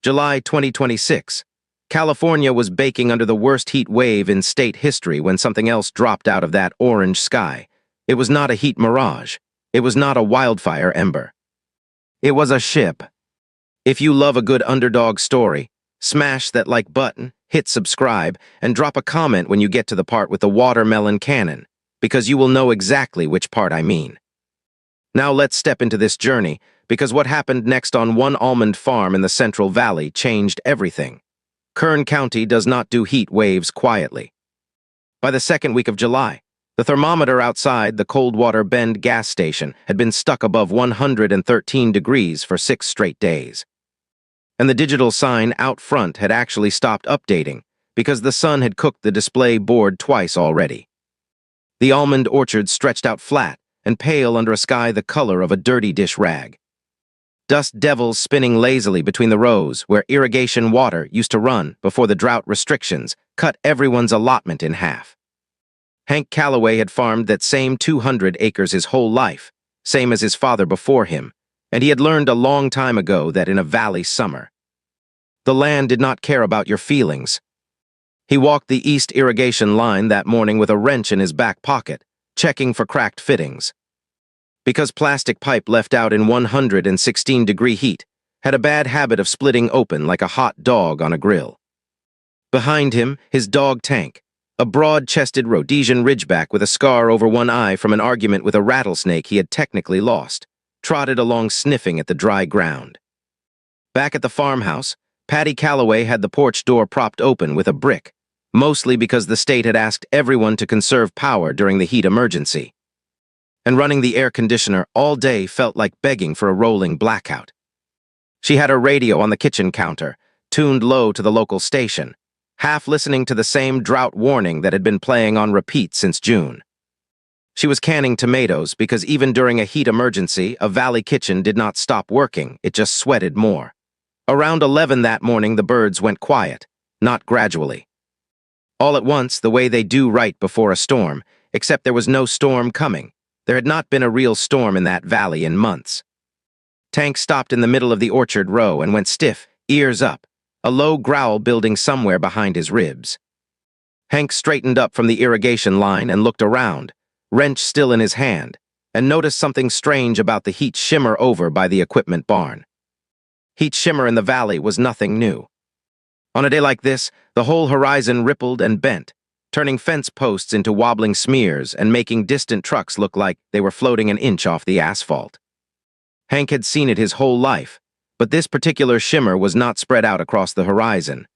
July 2026. California was baking under the worst heat wave in state history when something else dropped out of that orange sky. It was not a heat mirage. It was not a wildfire ember. It was a ship. If you love a good underdog story, smash that like button, hit subscribe, and drop a comment when you get to the part with the watermelon cannon, because you will know exactly which part I mean. Now let's step into this journey, because what happened next on one almond farm in the Central Valley changed everything. Kern County does not do heat waves quietly. By the second week of July, the thermometer outside the Coldwater Bend gas station had been stuck above 113 degrees for 6 straight days. And the digital sign out front had actually stopped updating because the sun had cooked the display board twice already. The almond orchard stretched out flat and pale under a sky the color of a dirty dish rag. Dust devils spinning lazily between the rows where irrigation water used to run before the drought restrictions cut everyone's allotment in half. Hank Calloway had farmed that same 200 acres his whole life, same as his father before him, and he had learned a long time ago that in a valley summer, the land did not care about your feelings. He walked the east irrigation line that morning with a wrench in his back pocket, checking for cracked fittings. Because plastic pipe left out in 116-degree heat had a bad habit of splitting open like a hot dog on a grill. Behind him, his dog Tank, a broad-chested Rhodesian ridgeback with a scar over one eye from an argument with a rattlesnake he had technically lost, trotted along sniffing at the dry ground. Back at the farmhouse, Patty Calloway had the porch door propped open with a brick, mostly because the state had asked everyone to conserve power during the heat emergency. And running the air conditioner all day felt like begging for a rolling blackout. She had her radio on the kitchen counter, tuned low to the local station, half listening to the same drought warning that had been playing on repeat since June. She was canning tomatoes because even during a heat emergency, a valley kitchen did not stop working, it just sweated more. Around 11 that morning, the birds went quiet, not gradually. All at once, the way they do right before a storm, except there was no storm coming. There had not been a real storm in that valley in months. Tank stopped in the middle of the orchard row and went stiff, ears up, a low growl building somewhere behind his ribs. Hank straightened up from the irrigation line and looked around, wrench still in his hand, and noticed something strange about the heat shimmer over by the equipment barn. Heat shimmer in the valley was nothing new. On a day like this, the whole horizon rippled and bent, turning fence posts into wobbling smears and making distant trucks look like they were floating an inch off the asphalt. Hank had seen it his whole life, but this particular shimmer was not spread out across the horizon.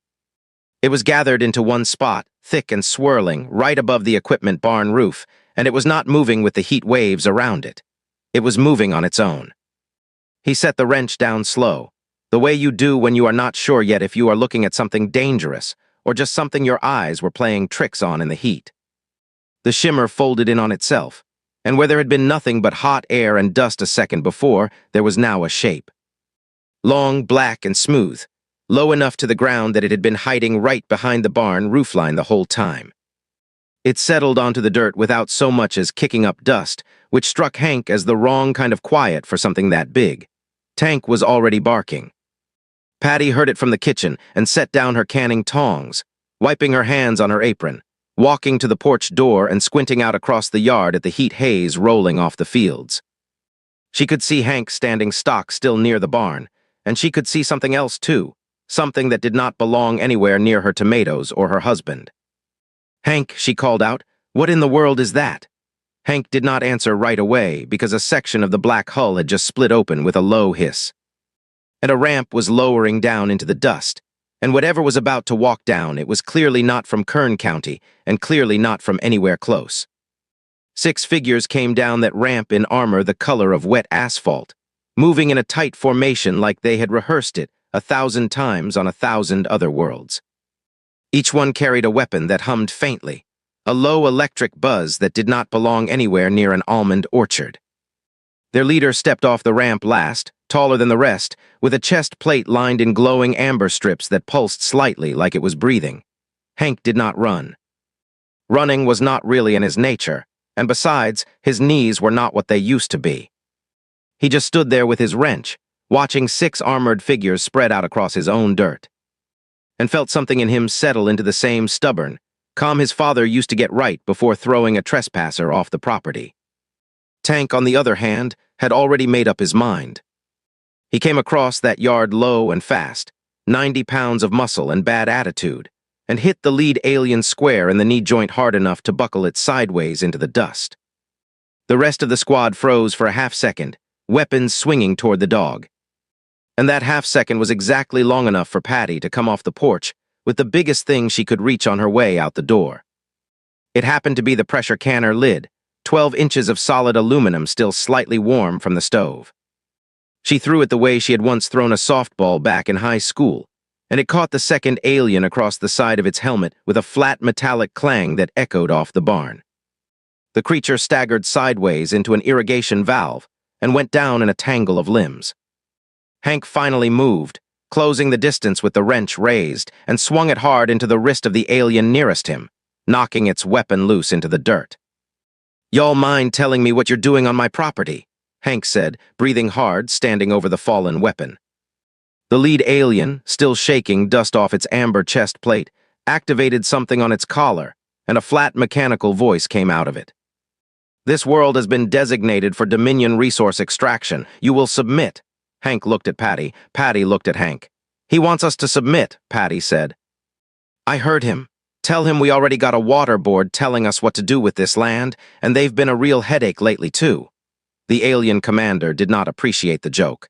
It was gathered into one spot, thick and swirling, right above the equipment barn roof, and it was not moving with the heat waves around it. It was moving on its own. He set the wrench down slow, the way you do when you are not sure yet if you are looking at something dangerous, or just something your eyes were playing tricks on in the heat. The shimmer folded in on itself, and where there had been nothing but hot air and dust a second before, there was now a shape. Long, black, and smooth, low enough to the ground that it had been hiding right behind the barn roofline the whole time. It settled onto the dirt without so much as kicking up dust, which struck Hank as the wrong kind of quiet for something that big. Tank was already barking. Patty heard it from the kitchen and set down her canning tongs, wiping her hands on her apron, walking to the porch door and squinting out across the yard at the heat haze rolling off the fields. She could see Hank standing stock still near the barn, and she could see something else too, something that did not belong anywhere near her tomatoes or her husband. "Hank," she called out, "what in the world is that?" Hank did not answer right away because a section of the black hull had just split open with a low hiss. And a ramp was lowering down into the dust, and whatever was about to walk down, it was clearly not from Kern County, and clearly not from anywhere close. 6 figures came down that ramp in armor the color of wet asphalt, moving in a tight formation like they had rehearsed it 1,000 times on 1,000 other worlds. Each one carried a weapon that hummed faintly, a low electric buzz that did not belong anywhere near an almond orchard. Their leader stepped off the ramp last, taller than the rest, with a chest plate lined in glowing amber strips that pulsed slightly like it was breathing. Hank did not run. Running was not really in his nature, and besides, his knees were not what they used to be. He just stood there with his wrench, watching 6 armored figures spread out across his own dirt, and felt something in him settle into the same stubborn, calm his father used to get right before throwing a trespasser off the property. Tank, on the other hand, had already made up his mind. He came across that yard low and fast, 90 pounds of muscle and bad attitude, and hit the lead alien square in the knee joint hard enough to buckle it sideways into the dust. The rest of the squad froze for a half-second, weapons swinging toward the dog. And that half-second was exactly long enough for Patty to come off the porch with the biggest thing she could reach on her way out the door. It happened to be the pressure canner lid, 12 inches of solid aluminum still slightly warm from the stove. She threw it the way she had once thrown a softball back in high school, and it caught the second alien across the side of its helmet with a flat metallic clang that echoed off the barn. The creature staggered sideways into an irrigation valve and went down in a tangle of limbs. Hank finally moved, closing the distance with the wrench raised, and swung it hard into the wrist of the alien nearest him, knocking its weapon loose into the dirt. "Y'all mind telling me what you're doing on my property?" Hank said, breathing hard, standing over the fallen weapon. The lead alien, still shaking dust off its amber chest plate, activated something on its collar, and a flat mechanical voice came out of it. "This world has been designated for Dominion resource extraction. You will submit." Hank looked at Patty. Patty looked at Hank. "He wants us to submit," Patty said. "I heard him. Tell him we already got a water board telling us what to do with this land, and they've been a real headache lately, too." The alien commander did not appreciate the joke,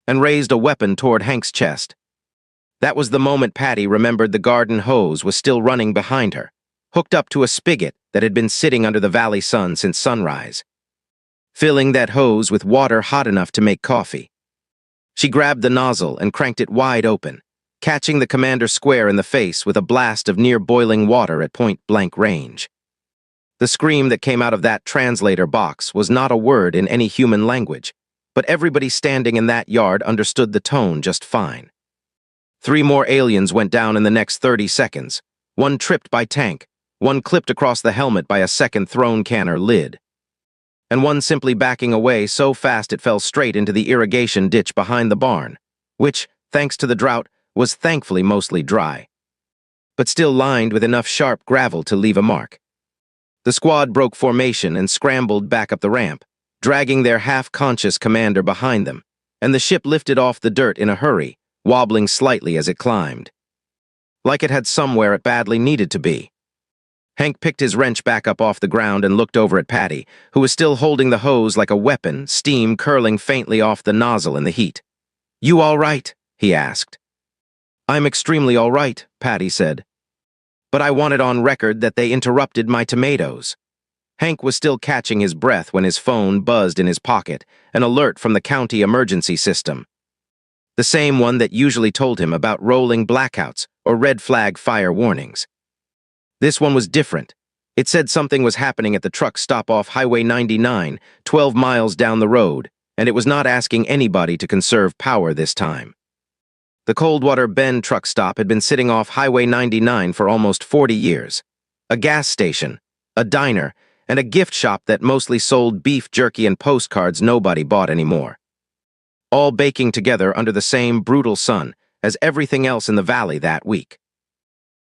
and raised a weapon toward Hank's chest. That was the moment Patty remembered the garden hose was still running behind her, hooked up to a spigot that had been sitting under the valley sun since sunrise, filling that hose with water hot enough to make coffee. She grabbed the nozzle and cranked it wide open, catching the commander square in the face with a blast of near-boiling water at point-blank range. The scream that came out of that translator box was not a word in any human language, but everybody standing in that yard understood the tone just fine. 3 more aliens went down in the next 30 seconds, one tripped by Tank, one clipped across the helmet by a second thrown canner lid, and one simply backing away so fast it fell straight into the irrigation ditch behind the barn, which, thanks to the drought, was thankfully mostly dry, but still lined with enough sharp gravel to leave a mark. The squad broke formation and scrambled back up the ramp, dragging their half-conscious commander behind them, and the ship lifted off the dirt in a hurry, wobbling slightly as it climbed, like it had somewhere it badly needed to be. Hank picked his wrench back up off the ground and looked over at Patty, who was still holding the hose like a weapon, steam curling faintly off the nozzle in the heat. "You all right?" he asked. "I'm extremely all right," Patty said. "But I want it on record that they interrupted my tomatoes." Hank was still catching his breath when his phone buzzed in his pocket, an alert from the county emergency system. The same one that usually told him about rolling blackouts or red flag fire warnings. This one was different. It said something was happening at the truck stop off Highway 99, 12 miles down the road, and it was not asking anybody to conserve power this time. The Coldwater Bend truck stop had been sitting off Highway 99 for almost 40 years. A gas station, a diner, and a gift shop that mostly sold beef jerky and postcards nobody bought anymore. All baking together under the same brutal sun as everything else in the valley that week.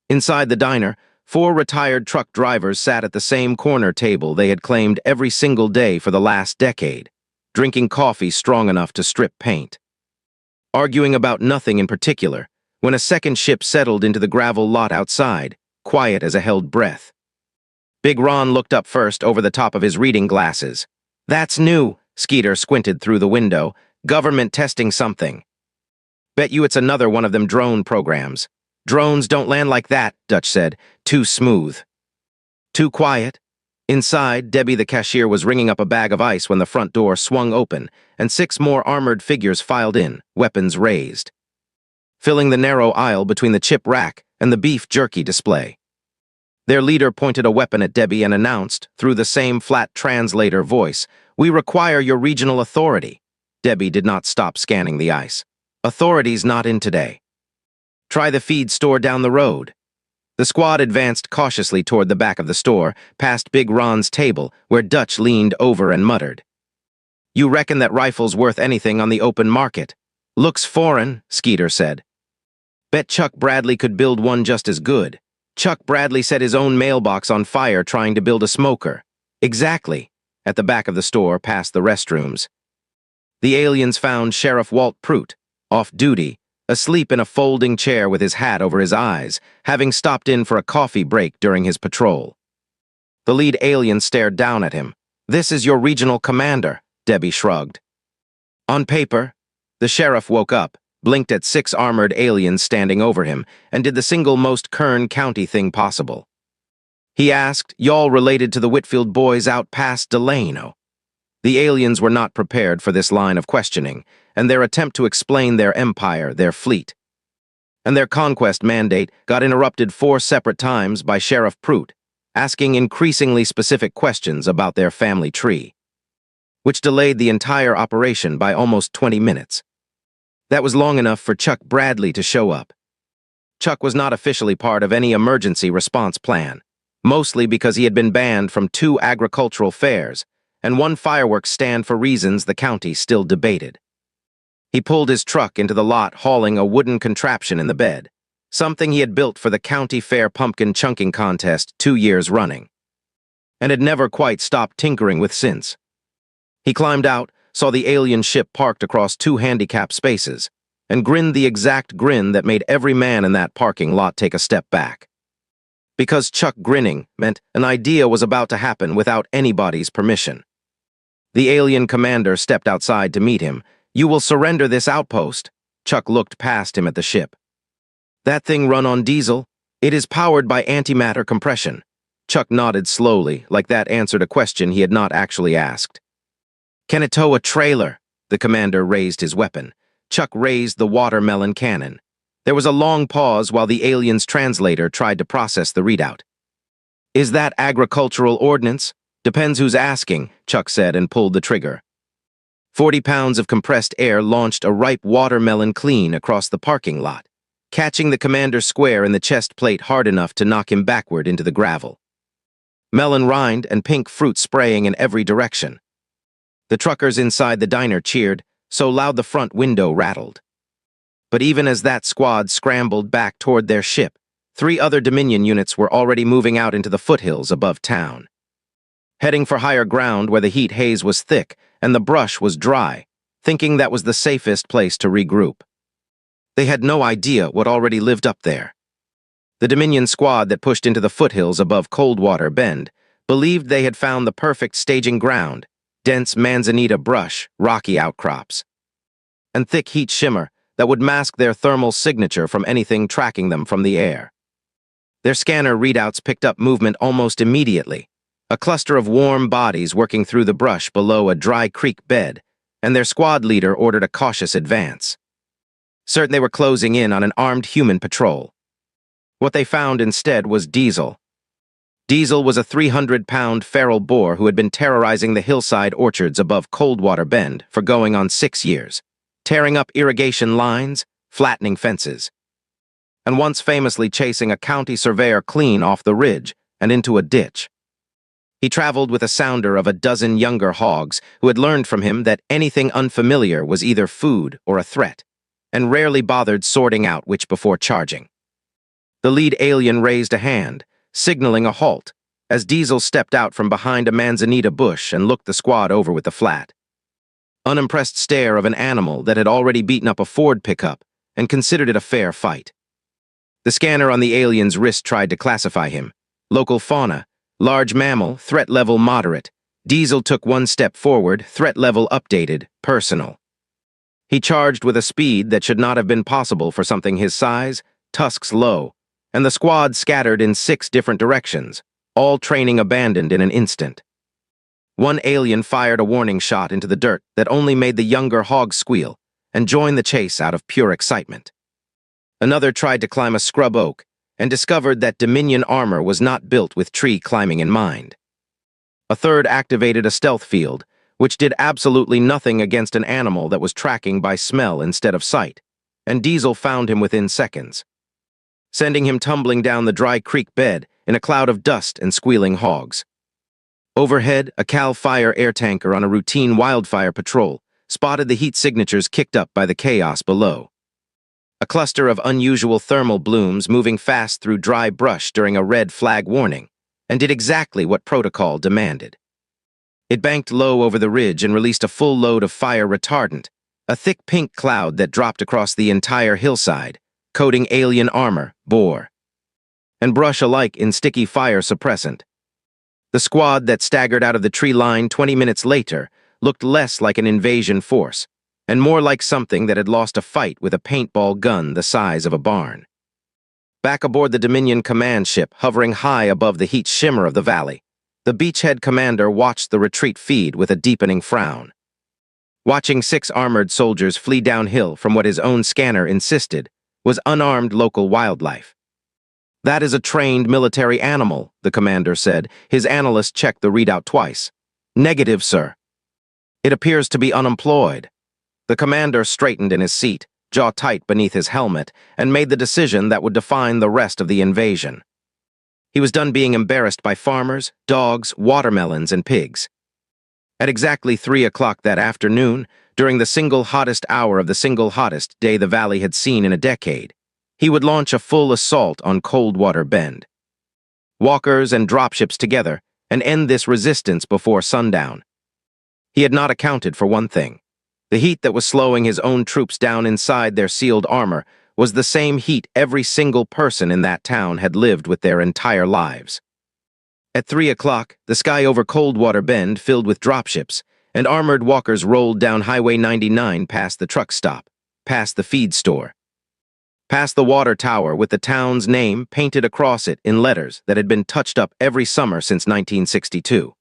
Inside the diner, 4 retired truck drivers sat at the same corner table they had claimed every single day for the last decade, drinking coffee strong enough to strip paint. Arguing about nothing in particular, when a second ship settled into the gravel lot outside, quiet as a held breath. Big Ron looked up first over the top of his reading glasses. "That's new," Skeeter squinted through the window. "Government testing something." "Bet you it's another one of them drone programs." "Drones don't land like that," Dutch said. "Too smooth." "Too quiet." Inside, Debbie the cashier was ringing up a bag of ice when the front door swung open, and 6 more armored figures filed in, weapons raised, filling the narrow aisle between the chip rack and the beef jerky display. Their leader pointed a weapon at Debbie and announced, through the same flat translator voice, "We require your regional authority." Debbie did not stop scanning the ice. "Authority's not in today. Try the feed store down the road." The squad advanced cautiously toward the back of the store, past Big Ron's table, where Dutch leaned over and muttered, You reckon that rifle's worth anything on the open market? Looks foreign, Skeeter said. Bet Chuck Bradley could build one just as good. Chuck Bradley set his own mailbox on fire trying to build a smoker. Exactly. At the back of the store, past the restrooms. The aliens found Sheriff Walt Prout, off duty, asleep in a folding chair with his hat over his eyes, having stopped in for a coffee break during his patrol. The lead alien stared down at him. This is your regional commander, Debbie shrugged. On paper, the sheriff woke up, blinked at 6 armored aliens standing over him, and did the single most Kern County thing possible. He asked, y'all related to the Whitfield boys out past Delano? The aliens were not prepared for this line of questioning, and their attempt to explain their empire, their fleet, and their conquest mandate got interrupted 4 separate times by Sheriff Prout, asking increasingly specific questions about their family tree, which delayed the entire operation by almost 20 minutes. That was long enough for Chuck Bradley to show up. Chuck was not officially part of any emergency response plan, mostly because he had been banned from 2 agricultural fairs and 1 fireworks stand for reasons the county still debated. He pulled his truck into the lot hauling a wooden contraption in the bed, something he had built for the county fair pumpkin chunking contest 2 years running, and had never quite stopped tinkering with since. He climbed out, saw the alien ship parked across 2 handicapped spaces, and grinned the exact grin that made every man in that parking lot take a step back. Because Chuck grinning meant an idea was about to happen without anybody's permission. The alien commander stepped outside to meet him. You will surrender this outpost. Chuck looked past him at the ship. That thing run on diesel? It is powered by antimatter compression. Chuck nodded slowly, like that answered a question he had not actually asked. Can it tow a trailer? The commander raised his weapon. Chuck raised the watermelon cannon. There was a long pause while the alien's translator tried to process the readout. Is that agricultural ordnance? Depends who's asking, Chuck said and pulled the trigger. 40 pounds of compressed air launched a ripe watermelon clean across the parking lot, catching the commander square in the chest plate hard enough to knock him backward into the gravel. Melon rind and pink fruit spraying in every direction. The truckers inside the diner cheered, so loud the front window rattled. But even as that squad scrambled back toward their ship, 3 other Dominion units were already moving out into the foothills above town, heading for higher ground where the heat haze was thick and the brush was dry, thinking that was the safest place to regroup. They had no idea what already lived up there. The Dominion squad that pushed into the foothills above Coldwater Bend believed they had found the perfect staging ground: dense manzanita brush, rocky outcrops, and thick heat shimmer that would mask their thermal signature from anything tracking them from the air. Their scanner readouts picked up movement almost immediately, a cluster of warm bodies working through the brush below a dry creek bed, and their squad leader ordered a cautious advance, certain they were closing in on an armed human patrol. What they found instead was Diesel. Diesel was a 300-pound feral boar who had been terrorizing the hillside orchards above Coldwater Bend for going on 6 years, tearing up irrigation lines, flattening fences, and once famously chasing a county surveyor clean off the ridge and into a ditch. He traveled with a sounder of a dozen younger hogs who had learned from him that anything unfamiliar was either food or a threat, and rarely bothered sorting out which before charging. The lead alien raised a hand, signaling a halt, as Diesel stepped out from behind a manzanita bush and looked the squad over with the flat, unimpressed stare of an animal that had already beaten up a Ford pickup and considered it a fair fight. The scanner on the alien's wrist tried to classify him. Local fauna, large mammal, threat level moderate. Diesel took 1 step forward, threat level updated, personal. He charged with a speed that should not have been possible for something his size, tusks low, and the squad scattered in 6 different directions, all training abandoned in an instant. One alien fired a warning shot into the dirt that only made the younger hogs squeal and joined the chase out of pure excitement. Another tried to climb a scrub oak and discovered that Dominion armor was not built with tree climbing in mind. A third activated a stealth field, which did absolutely nothing against an animal that was tracking by smell instead of sight, and Diesel found him within seconds, sending him tumbling down the dry creek bed in a cloud of dust and squealing hogs. Overhead, a CAL FIRE air tanker on a routine wildfire patrol spotted the heat signatures kicked up by the chaos below. A cluster of unusual thermal blooms moving fast through dry brush during a red flag warning, and did exactly what protocol demanded. It banked low over the ridge and released a full load of fire retardant, a thick pink cloud that dropped across the entire hillside, coating alien armor, bore, and brush alike in sticky fire suppressant. The squad that staggered out of the tree line 20 minutes later looked less like an invasion force, and more like something that had lost a fight with a paintball gun the size of a barn. Back aboard the Dominion command ship, hovering high above the heat shimmer of the valley, the beachhead commander watched the retreat feed with a deepening frown. Watching 6 armored soldiers flee downhill from what his own scanner insisted was unarmed local wildlife. "That is a trained military animal," the commander said. His analyst checked the readout twice. "Negative, sir. It appears to be unemployed." The commander straightened in his seat, jaw tight beneath his helmet, and made the decision that would define the rest of the invasion. He was done being embarrassed by farmers, dogs, watermelons, and pigs. At exactly 3 o'clock that afternoon, during the single hottest hour of the single hottest day the valley had seen in a decade, he would launch a full assault on Coldwater Bend. Walkers and dropships together, and end this resistance before sundown. He had not accounted for one thing. The heat that was slowing his own troops down inside their sealed armor was the same heat every single person in that town had lived with their entire lives. At 3 o'clock, the sky over Coldwater Bend filled with dropships, and armored walkers rolled down Highway 99 past the truck stop, past the feed store, past the water tower with the town's name painted across it in letters that had been touched up every summer since 1962.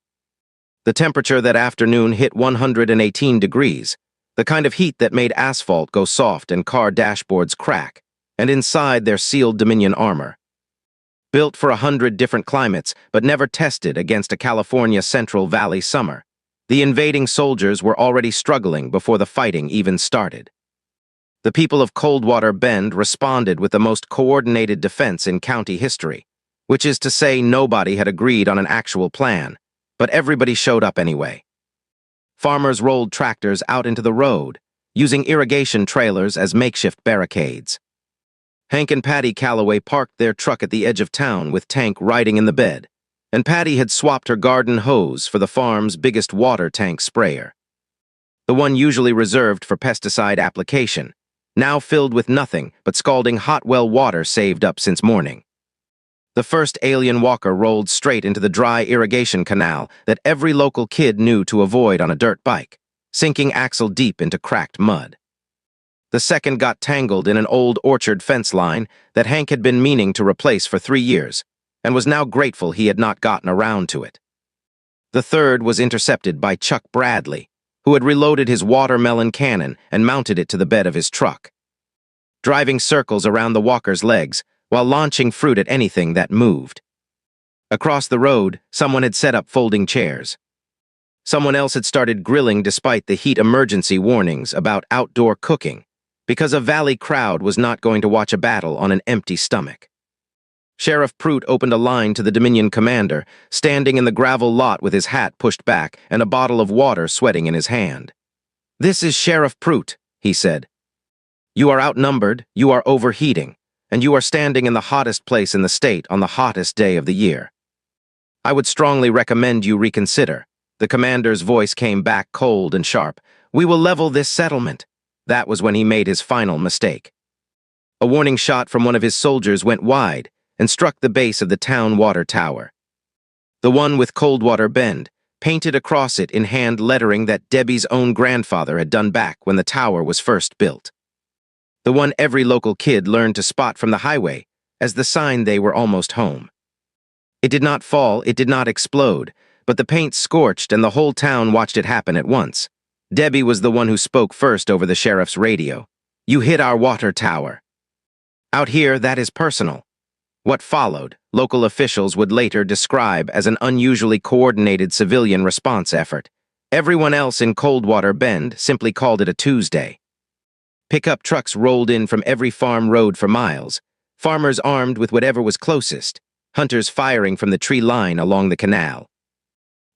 The temperature that afternoon hit 118 degrees, the kind of heat that made asphalt go soft and car dashboards crack, and inside their sealed Dominion armor. Built for 100 different climates, but never tested against a California Central Valley summer, the invading soldiers were already struggling before the fighting even started. The people of Coldwater Bend responded with the most coordinated defense in county history, which is to say nobody had agreed on an actual plan, but everybody showed up anyway. Farmers rolled tractors out into the road, using irrigation trailers as makeshift barricades. Hank and Patty Calloway parked their truck at the edge of town with Tank riding in the bed, and Patty had swapped her garden hose for the farm's biggest water tank sprayer. The one usually reserved for pesticide application, now filled with nothing but scalding hot well water saved up since morning. The first alien walker rolled straight into the dry irrigation canal that every local kid knew to avoid on a dirt bike, sinking axle deep into cracked mud. The second got tangled in an old orchard fence line that Hank had been meaning to replace for 3 years, and was now grateful he had not gotten around to it. The third was intercepted by Chuck Bradley, who had reloaded his watermelon cannon and mounted it to the bed of his truck, driving circles around the walker's legs while launching fruit at anything that moved. Across the road, someone had set up folding chairs. Someone else had started grilling despite the heat emergency warnings about outdoor cooking, because a valley crowd was not going to watch a battle on an empty stomach. Sheriff Pruitt opened a line to the Dominion commander, standing in the gravel lot with his hat pushed back and a bottle of water sweating in his hand. "This is Sheriff Pruitt," he said. "You are outnumbered, you are overheating, and you are standing in the hottest place in the state on the hottest day of the year. I would strongly recommend you reconsider." The commander's voice came back cold and sharp. "We will level this settlement." That was when he made his final mistake. A warning shot from one of his soldiers went wide and struck the base of the town water tower. The one with Coldwater Bend, painted across it in hand lettering that Debbie's own grandfather had done back when the tower was first built. The one every local kid learned to spot from the highway as the sign they were almost home. It did not fall, it did not explode, but the paint scorched and the whole town watched it happen at once. Debbie was the one who spoke first over the sheriff's radio. "You hit our water tower." Out here, that is personal. What followed, local officials would later describe as an unusually coordinated civilian response effort. Everyone else in Coldwater Bend simply called it a Tuesday. Pickup trucks rolled in from every farm road for miles, farmers armed with whatever was closest, hunters firing from the tree line along the canal.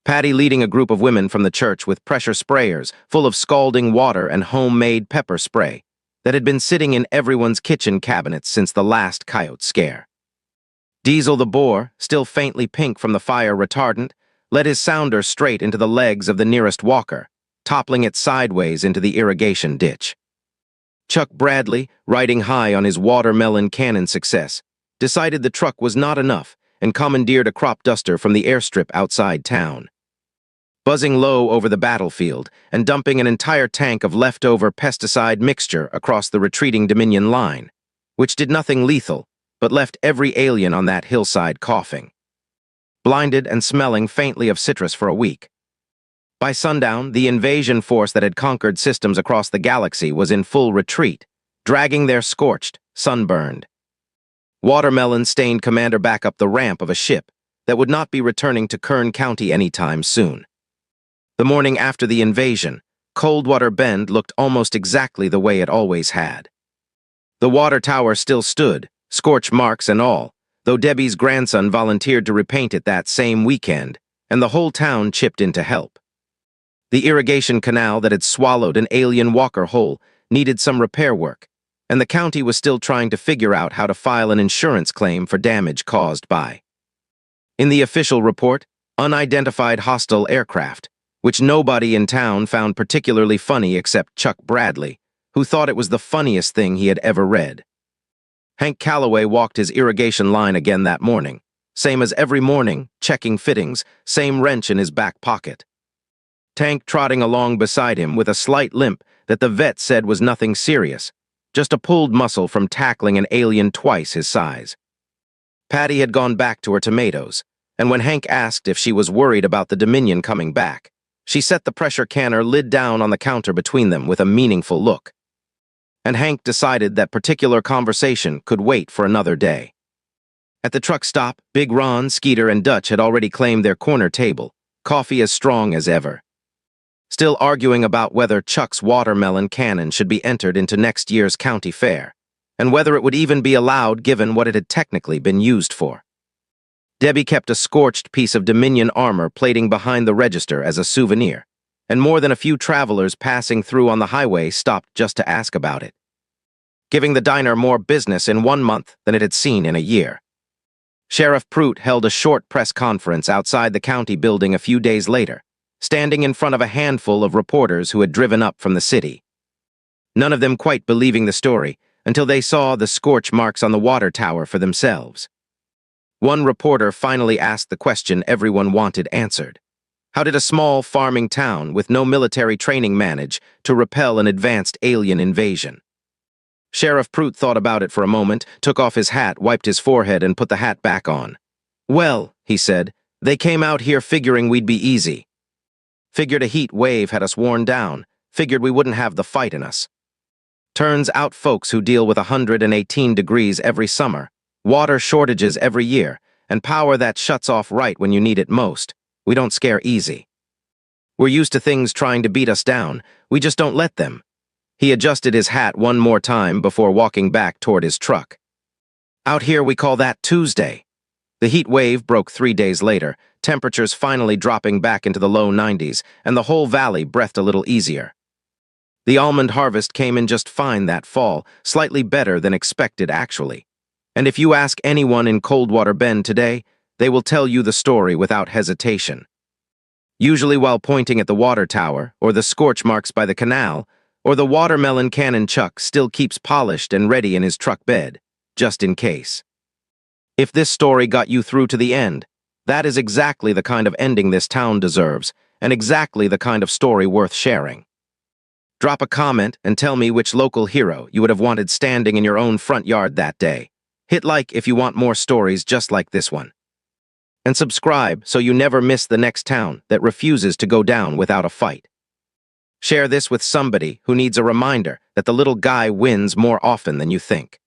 Patty leading a group of women from the church with pressure sprayers full of scalding water and homemade pepper spray that had been sitting in everyone's kitchen cabinets since the last coyote scare. Diesel the boar, still faintly pink from the fire retardant, led his sounder straight into the legs of the nearest walker, toppling it sideways into the irrigation ditch. Chuck Bradley, riding high on his watermelon cannon success, decided the truck was not enough and commandeered a crop duster from the airstrip outside town. Buzzing low over the battlefield and dumping an entire tank of leftover pesticide mixture across the retreating Dominion line, which did nothing lethal, but left every alien on that hillside coughing, blinded and smelling faintly of citrus for a week. By sundown, the invasion force that had conquered systems across the galaxy was in full retreat, dragging their scorched, sunburned, watermelon-stained commander back up the ramp of a ship that would not be returning to Kern County anytime soon. The morning after the invasion, Coldwater Bend looked almost exactly the way it always had. The water tower still stood, scorch marks and all, though Debbie's grandson volunteered to repaint it that same weekend, and the whole town chipped in to help. The irrigation canal that had swallowed an alien walker whole needed some repair work, and the county was still trying to figure out how to file an insurance claim for damage caused by. In the official report, unidentified hostile aircraft, which nobody in town found particularly funny except Chuck Bradley, who thought it was the funniest thing he had ever read. Hank Calloway walked his irrigation line again that morning, same as every morning, checking fittings, same wrench in his back pocket. Tank trotting along beside him with a slight limp that the vet said was nothing serious, just a pulled muscle from tackling an alien twice his size. Patty had gone back to her tomatoes, and when Hank asked if she was worried about the Dominion coming back, she set the pressure canner lid down on the counter between them with a meaningful look. And Hank decided that particular conversation could wait for another day. At the truck stop, Big Ron, Skeeter, and Dutch had already claimed their corner table, coffee as strong as ever. Still arguing about whether Chuck's watermelon cannon should be entered into next year's county fair, and whether it would even be allowed given what it had technically been used for. Debbie kept a scorched piece of Dominion armor plating behind the register as a souvenir, and more than a few travelers passing through on the highway stopped just to ask about it, giving the diner more business in 1 month than it had seen in a year. Sheriff Pruitt held a short press conference outside the county building a few days later, standing in front of a handful of reporters who had driven up from the city. None of them quite believing the story until they saw the scorch marks on the water tower for themselves. One reporter finally asked the question everyone wanted answered. How did a small farming town with no military training manage to repel an advanced alien invasion? Sheriff Pruitt thought about it for a moment, took off his hat, wiped his forehead, and put the hat back on. Well, he said, they came out here figuring we'd be easy. Figured a heat wave had us worn down, figured we wouldn't have the fight in us. Turns out folks who deal with 118 degrees every summer, water shortages every year, and power that shuts off right when you need it most, we don't scare easy. We're used to things trying to beat us down, we just don't let them. He adjusted his hat one more time before walking back toward his truck. Out here we call that Tuesday. The heat wave broke 3 days later, temperatures finally dropping back into the low 90s, and the whole valley breathed a little easier. The almond harvest came in just fine that fall, slightly better than expected actually. And if you ask anyone in Coldwater Bend today, they will tell you the story without hesitation. Usually while pointing at the water tower, or the scorch marks by the canal, or the watermelon cannon Chuck still keeps polished and ready in his truck bed, just in case. If this story got you through to the end, that is exactly the kind of ending this town deserves, and exactly the kind of story worth sharing. Drop a comment and tell me which local hero you would have wanted standing in your own front yard that day. Hit like if you want more stories just like this one. And subscribe so you never miss the next town that refuses to go down without a fight. Share this with somebody who needs a reminder that the little guy wins more often than you think.